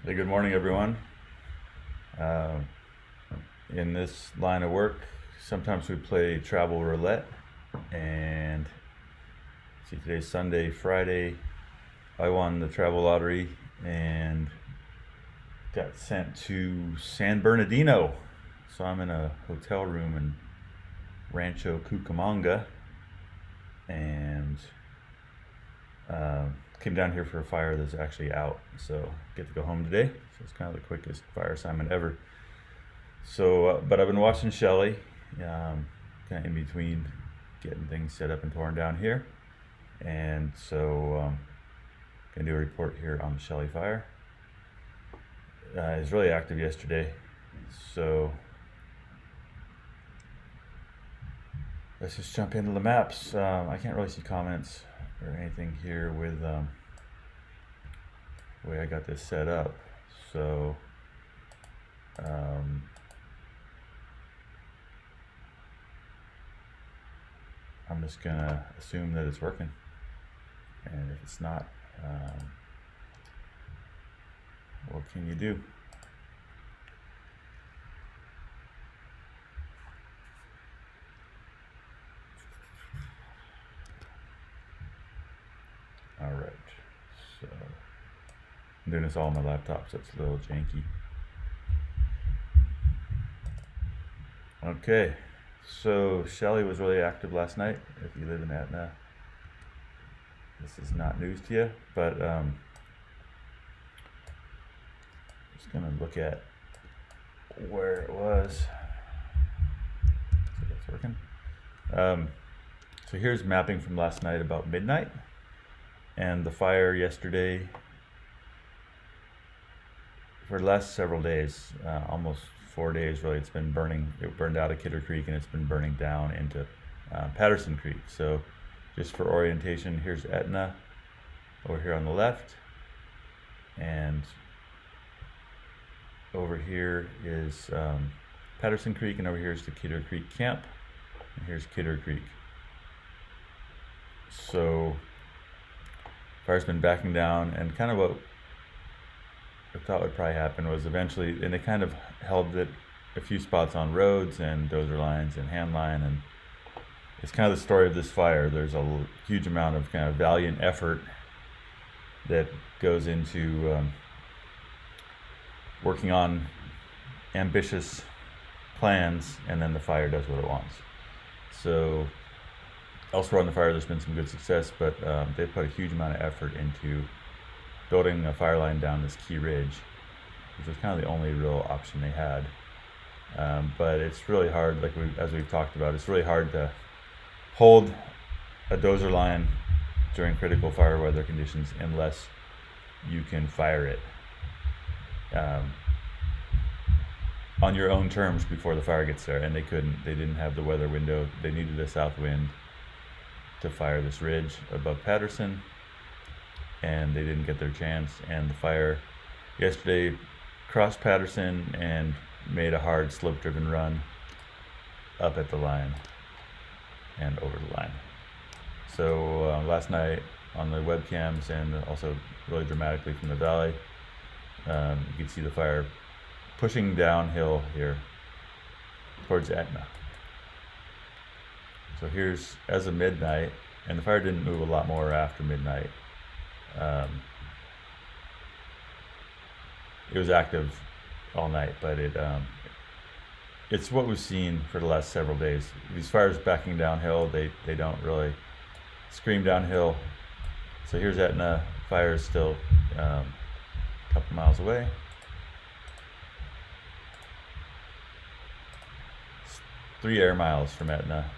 Hey, good morning, everyone. Uh, in this line of work, sometimes we play travel roulette. And see, today's Sunday, Friday. I won the travel lottery and got sent to San Bernardino. So I'm in a hotel room in Rancho Cucamonga and uh, came down here for a fire that's actually out. So get to go home today. So it's kind of the quickest fire assignment ever. So, but I've been watching Shelly, kind of in between getting things set up and torn down here. And so, gonna do a report here on the Shelly Fire. It was really active yesterday. So, let's just jump into the maps. I can't really see comments or anything here with the way I got this set up. So, I'm just gonna assume that it's working, and if it's not, what can you do? All right, so I'm doing this all on my laptop, so it's a little janky. Okay, so Shelly was really active last night. If you live in Etna, this is not news to you, but just gonna look at where it was. So that's working. So here's mapping from last night about midnight, and the fire yesterday. For the last several days, almost 4 days really, it's been burning. It burned out of Kidder Creek and it's been burning down into Patterson Creek. So just for orientation, here's Etna over here on the left, and over here is Patterson Creek, and over here is the Kidder Creek camp, and here's Kidder Creek. So fire's been backing down, and kind of what I thought would probably happen was eventually, and they kind of held it a few spots on roads and dozer lines and hand line, and it's kind of the story of this fire. There's a huge amount of kind of valiant effort that goes into working on ambitious plans, and then the fire does what it wants. So elsewhere on the fire, there's been some good success, but they put a huge amount of effort into building a fire line down this key ridge, which was kind of the only real option they had. But it's really hard, like as we've talked about, it's really hard to hold a dozer line during critical fire weather conditions unless you can fire it on your own terms before the fire gets there. And they didn't have the weather window. They needed a south wind to fire this ridge above Patterson, and they didn't get their chance. And the fire yesterday crossed Patterson and made a hard slope driven run up at the line and over the line. So last night on the webcams, and also really dramatically from the valley, you could see the fire pushing downhill here towards Etna. So here's as of midnight, and the fire didn't move a lot more after midnight. It was active all night, but it's what we've seen for the last several days. These fires backing downhill, they don't really scream downhill. So here's Etna. Fire is still a couple miles away. It's 3 air miles from Etna.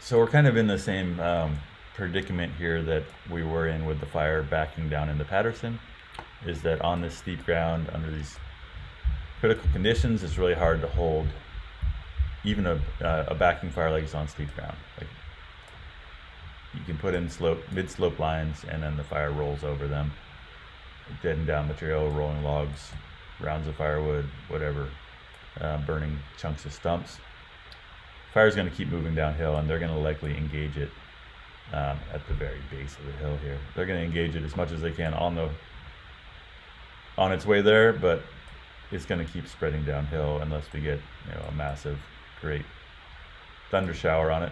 So we're kind of in the same predicament here that we were in with the fire backing down into Patterson, is that on this steep ground under these critical conditions, it's really hard to hold even a backing fire like it's on steep ground. Like, you can put in mid-slope lines, and then the fire rolls over them, dead and down material, rolling logs, rounds of firewood, whatever, burning chunks of stumps. Fire's going to keep moving downhill, and they're going to likely engage it at the very base of the hill here. They're going to engage it as much as they can on its way there, but it's going to keep spreading downhill unless we get, you know, a massive, great thunder shower on it.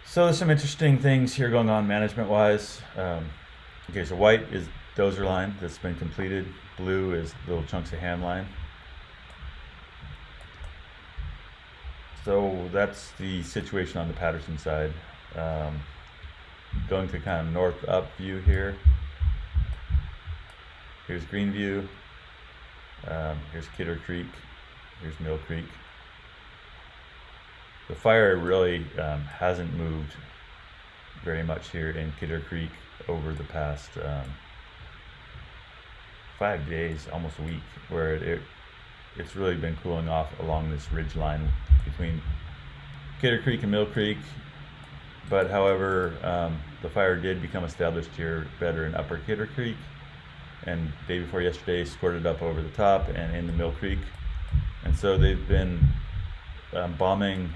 So there's some interesting things here going on management-wise. Okay, so white is dozer line that's been completed. Blue is little chunks of hand line. So that's the situation on the Patterson side. Going to kind of north up view here. Here's Greenview. Here's Kidder Creek. Here's Mill Creek. The fire really hasn't moved very much here in Kidder Creek over the past 5 days, almost a week, where it's really been cooling off along this ridge line between Kidder Creek and Mill Creek. But however, the fire did become established here better in Upper Kidder Creek, and day before yesterday squirted up over the top and into Mill Creek. And so they've been bombing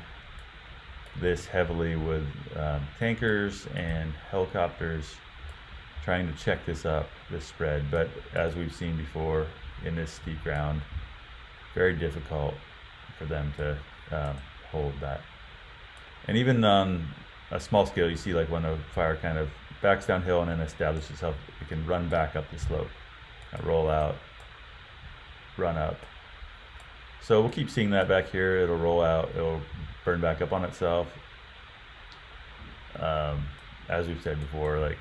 this heavily with tankers and helicopters, trying to check this spread. But as we've seen before in this steep ground, very difficult for them to hold that. And even on a small scale, you see like when a fire kind of backs downhill and then establishes itself, it can run back up the slope, roll out, run up. So we'll keep seeing that back here. It'll roll out, it'll burn back up on itself. As we've said before, like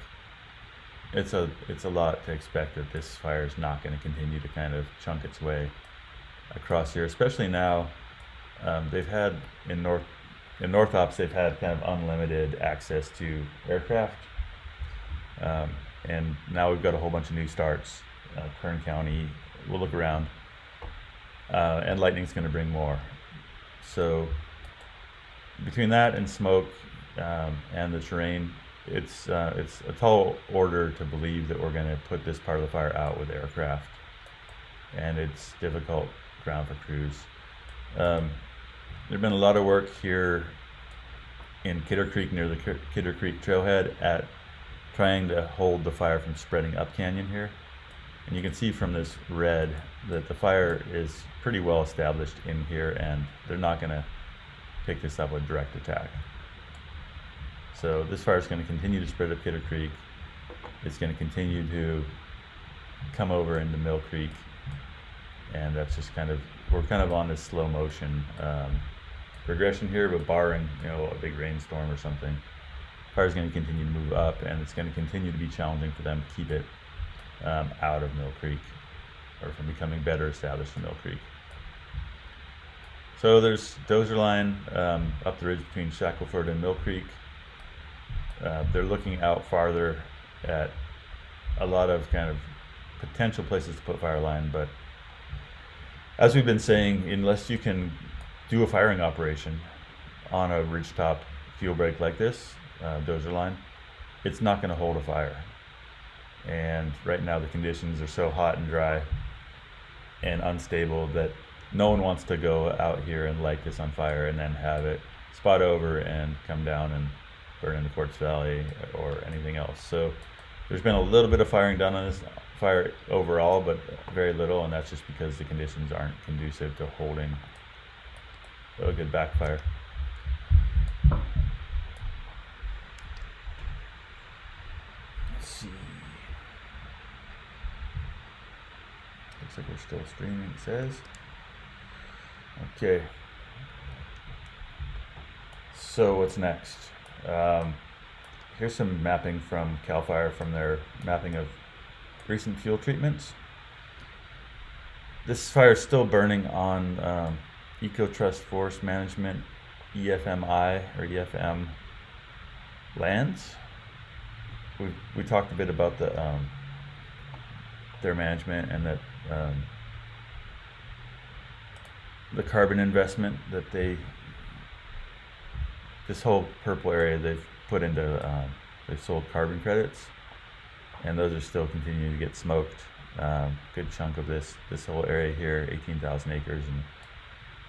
it's a lot to expect that this fire is not going to continue to kind of chunk its way across here, especially now. They've had in North Ops, they've had kind of unlimited access to aircraft, and now we've got a whole bunch of new starts. Kern County, we'll look around, and lightning's going to bring more. So between that and smoke and the terrain, it's a tall order to believe that we're going to put this part of the fire out with aircraft, and it's difficult ground for crews. There's been a lot of work here in Kidder Creek, near the Kidder Creek trailhead, at trying to hold the fire from spreading up canyon here. And you can see from this red that the fire is pretty well established in here, and they're not going to pick this up with direct attack. So this fire is going to continue to spread up Kidder Creek. It's going to continue to come over into Mill Creek, and that's just we're kind of on this slow motion progression here, but barring, you know, a big rainstorm or something, fire is going to continue to move up, and it's going to continue to be challenging for them to keep it out of Mill Creek, or from becoming better established in Mill Creek. So there's dozer line up the ridge between Shackleford and Mill Creek. They're looking out farther at a lot of kind of potential places to put fire line, but as we've been saying, unless you can do a firing operation on a ridgetop fuel break like this, dozer line, it's not going to hold a fire. And right now the conditions are so hot and dry and unstable that no one wants to go out here and light this on fire and then have it spot over and come down and burn into Quartz Valley or anything else. So there's been a little bit of firing done on this fire overall, but very little, and that's just because the conditions aren't conducive to holding a good backfire. Let's see. Looks like we're still streaming, it says. Okay. So what's next? Here's some mapping from CAL FIRE from their mapping of recent fuel treatments. This fire is still burning on Eco Trust Forest Management EFMI or EFM lands. We talked a bit about their management and that the carbon investment that this whole purple area they've put into, they've sold carbon credits, and those are still continuing to get smoked. Good chunk of this whole area here, 18,000 acres, and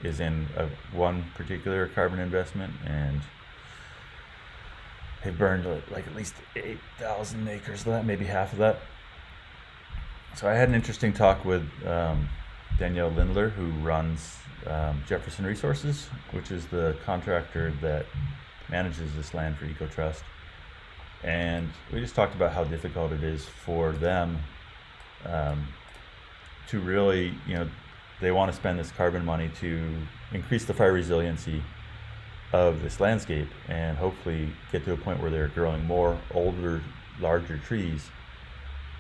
is in one particular carbon investment, and They've burned like at least 8,000 acres of that, maybe half of that. So I had an interesting talk with Danielle Lindler, who runs Jefferson Resources, which is the contractor that manages this land for EcoTrust. And we just talked about how difficult it is for them to really, they want to spend this carbon money to increase the fire resiliency of this landscape and hopefully get to a point where they're growing more older, larger trees.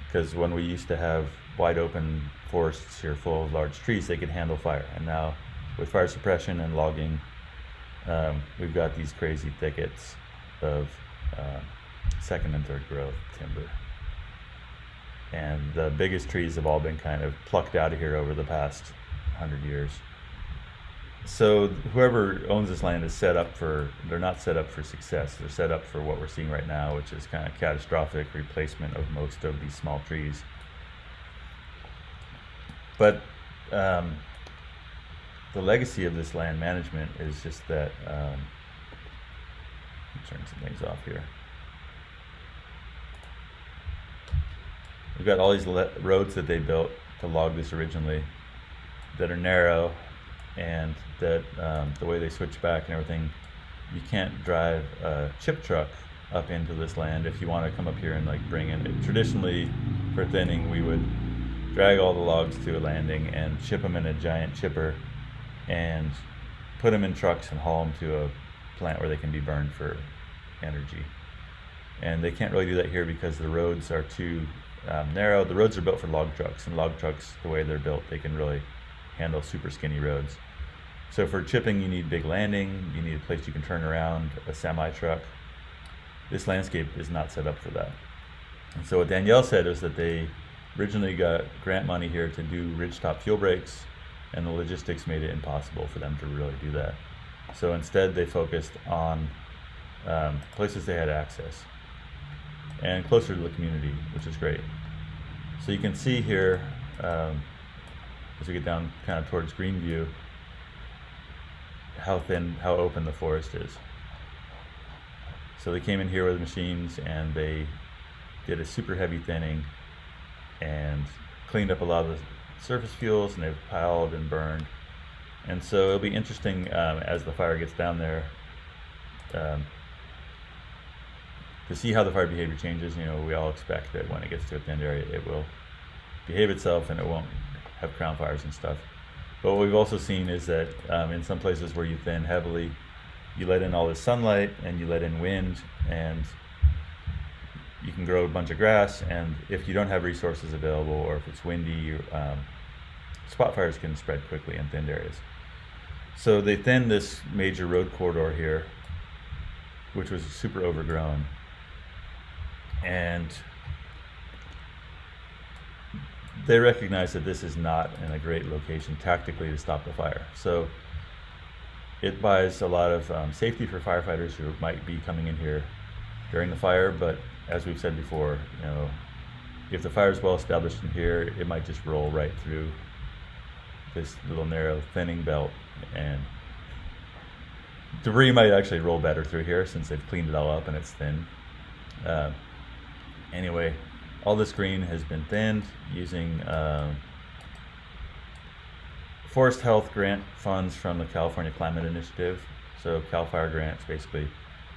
Because when we used to have wide open forests here full of large trees, they could handle fire. And now with fire suppression and logging, we've got these crazy thickets of second and third growth timber. And the biggest trees have all been kind of plucked out of here over the past 100 years. So whoever owns this land is they're not set up for success. They're set up for what we're seeing right now, which is kind of catastrophic replacement of most of these small trees. But the legacy of this land management is just that, let me turn some things off here. We've got all these roads that they built to log this originally that are narrow, and that the way they switch back and everything, you can't drive a chip truck up into this land if you want to come up here and like bring in it. Traditionally, for thinning, we would drag all the logs to a landing and ship them in a giant chipper and put them in trucks and haul them to a plant where they can be burned for energy. And they can't really do that here because the roads are too narrow. The roads are built for log trucks, and log trucks, the way they're built, they can really handle super skinny roads. So for chipping, you need big landing, you need a place you can turn around, a semi truck. This landscape is not set up for that. And so what Danielle said is that they originally got grant money here to do ridgetop fuel breaks, and the logistics made it impossible for them to really do that. So instead they focused on places they had access and closer to the community, which is great. So you can see here, as we get down kind of towards Greenview, how open the forest is. So they came in here with machines and they did a super heavy thinning and cleaned up a lot of the surface fuels, and they've piled and burned. And so it'll be interesting as the fire gets down there to see how the fire behavior changes. We all expect that when it gets to a thinned area, it will behave itself and it won't have crown fires and stuff. But what we've also seen is that in some places where you thin heavily, you let in all this sunlight and you let in wind, and you can grow a bunch of grass. And if you don't have resources available, or if it's windy, spot fires can spread quickly in thinned areas. So they thinned this major road corridor here, which was super overgrown, and they recognize that this is not in a great location tactically to stop the fire. So it buys a lot of safety for firefighters who might be coming in here during the fire. But as we've said before, if the fire is well established in here, it might just roll right through this little narrow thinning belt, and debris might actually roll better through here since they've cleaned it all up and it's thin. Anyway, all this green has been thinned using forest health grant funds from the California Climate Initiative. So CAL FIRE grants basically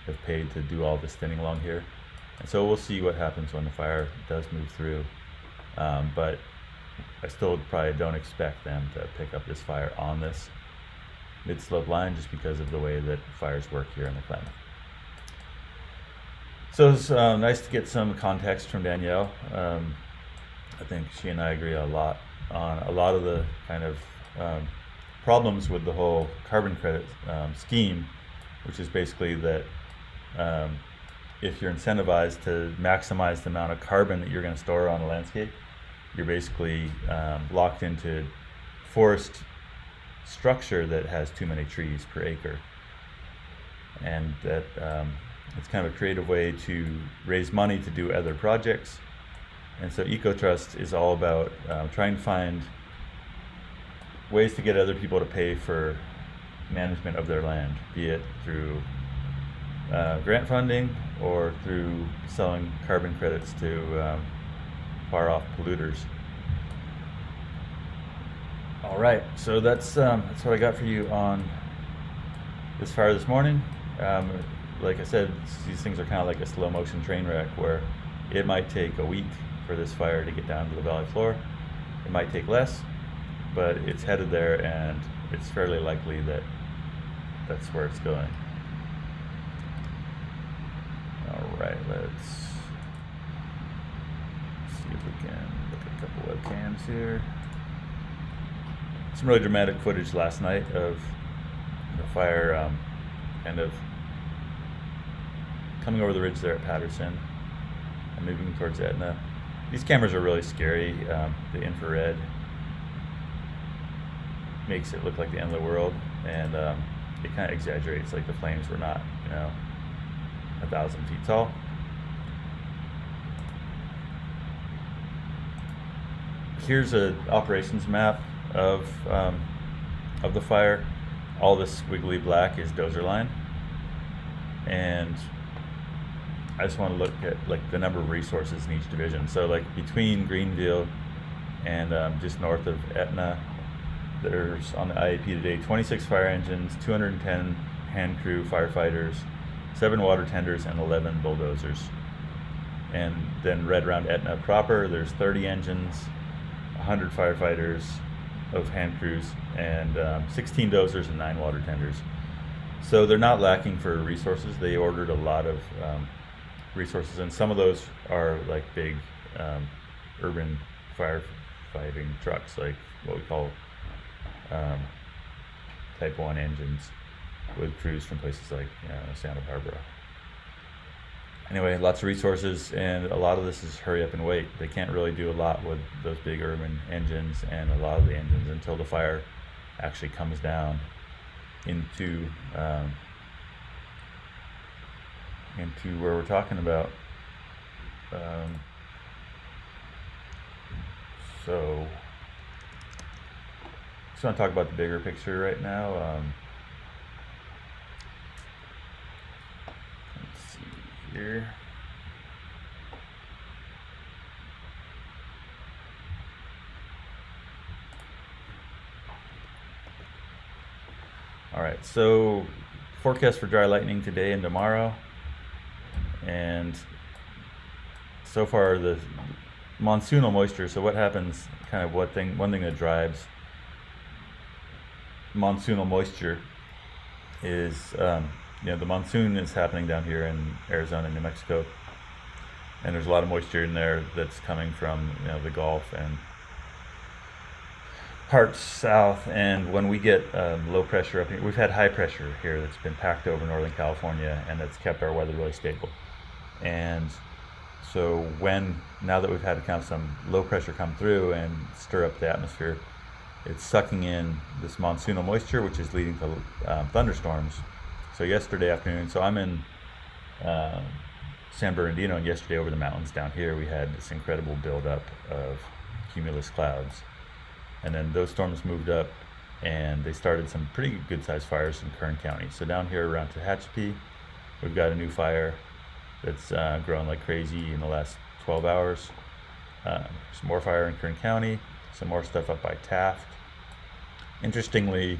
have paid to do all this thinning along here. And so we'll see what happens when the fire does move through. But I still probably don't expect them to pick up this fire on this mid-slope line, just because of the way that fires work here in the Klamath. So it's nice to get some context from Danielle. I think she and I agree a lot on a lot of the kind of problems with the whole carbon credit scheme, which is basically that if you're incentivized to maximize the amount of carbon that you're going to store on a landscape, you're basically locked into forest structure that has too many trees per acre. And that it's kind of a creative way to raise money to do other projects. And so EcoTrust is all about trying to find ways to get other people to pay for management of their land, be it through grant funding or through selling carbon credits to far off polluters. All right, so that's what I got for you on this fire this morning. Like I said, these things are kind of like a slow motion train wreck where it might take a week for this fire to get down to the valley floor. It might take less, but it's headed there, and it's fairly likely that that's where it's going. All right, let's see if we can look at a couple webcams here. Some really dramatic footage last night of the fire kind of coming over the ridge there at Patterson and moving towards Etna. These cameras are really scary. The infrared makes it look like the end of the world, and it kind of exaggerates, like the flames were not, 1,000 feet tall. Here's an operations map of the fire. All this squiggly black is dozer line, and I just want to look at like the number of resources in each division. So like between Greenville and just north of Etna, there's on the IAP today 26 fire engines, 210 hand crew firefighters, 7 water tenders, and 11 bulldozers. And then right around Etna proper, there's 30 engines, 100 firefighters of hand crews, and 16 dozers and 9 water tenders. So they're not lacking for resources. They ordered a lot of resources, and some of those are like big urban firefighting trucks, like what we call type 1 engines, with crews from places like Santa Barbara. Anyway, lots of resources, and a lot of this is hurry up and wait. They can't really do a lot with those big urban engines and a lot of the engines until the fire actually comes down into where we're talking about. So just want to talk about the bigger picture right now. Let's see here. All right, so forecast for dry lightning today and tomorrow. And so far the monsoonal moisture, so what happens, kind of one thing that drives monsoonal moisture is, the monsoon is happening down here in Arizona and New Mexico, and there's a lot of moisture in there that's coming from the Gulf and parts south. And when we get low pressure up here, we've had high pressure here that's been packed over Northern California, and that's kept our weather really stable. And so now that we've had kind of some low pressure come through and stir up the atmosphere, it's sucking in this monsoonal moisture, which is leading to thunderstorms. So yesterday afternoon, so I'm in San Bernardino, and yesterday over the mountains down here, we had this incredible buildup of cumulus clouds. And then those storms moved up, and they started some pretty good-sized fires in Kern County. So down here around Tehachapi, we've got a new fire that's grown like crazy in the last 12 hours. Some more fire in Kern County, some more stuff up by Taft. Interestingly,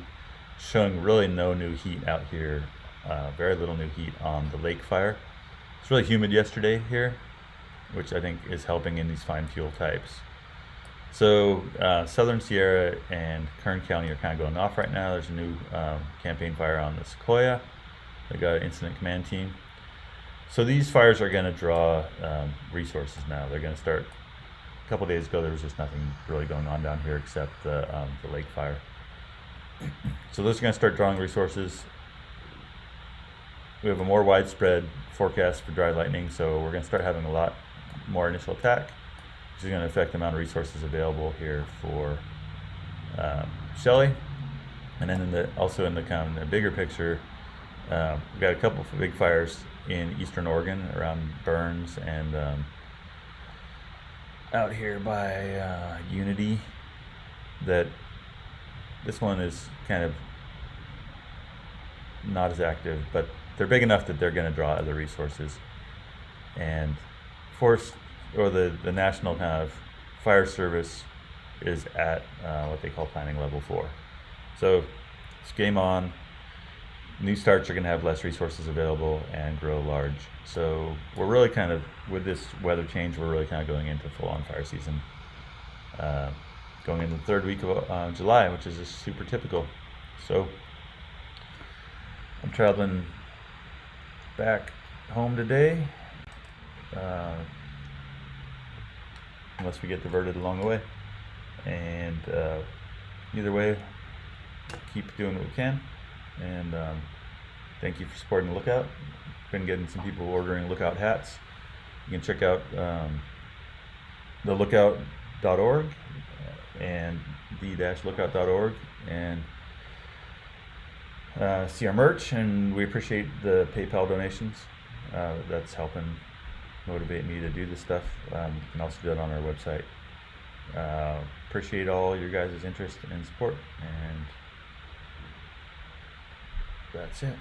showing really no new heat out here, very little new heat on the lake fire. It's really humid yesterday here, which I think is helping in these fine fuel types. So Southern Sierra and Kern County are kind of going off right now. There's a new campaign fire on the Sequoia. They got an incident command team. So these fires are going to draw resources now. They're going to start. A couple days ago, there was just nothing really going on down here except the lake fire. So those are going to start drawing resources. We have a more widespread forecast for dry lightning, so we're going to start having a lot more initial attack, which is going to affect the amount of resources available here for Shelly. And then also in the kind of the bigger picture, we've got a couple of big fires in eastern Oregon around Burns and out here by Unity. That this one is kind of not as active, but they're big enough that they're going to draw other resources. And forest, or the national kind of fire service, is at what they call planning level 4. So it's game on. New starts are going to have less resources available and grow large. So we're really kind of, with this weather change, we're really kind of going into full-on fire season. Going into the third week of July, which is just super typical. So I'm traveling back home today, unless we get diverted along the way. And either way, keep doing what we can. And thank you for supporting the Lookout. Been getting some people ordering Lookout hats. You can check out thelookout.org and the-lookout.org and see our merch, and we appreciate the PayPal donations. That's helping motivate me to do this stuff. You can also do that on our website. Appreciate all your guys' interest and support, and that's it.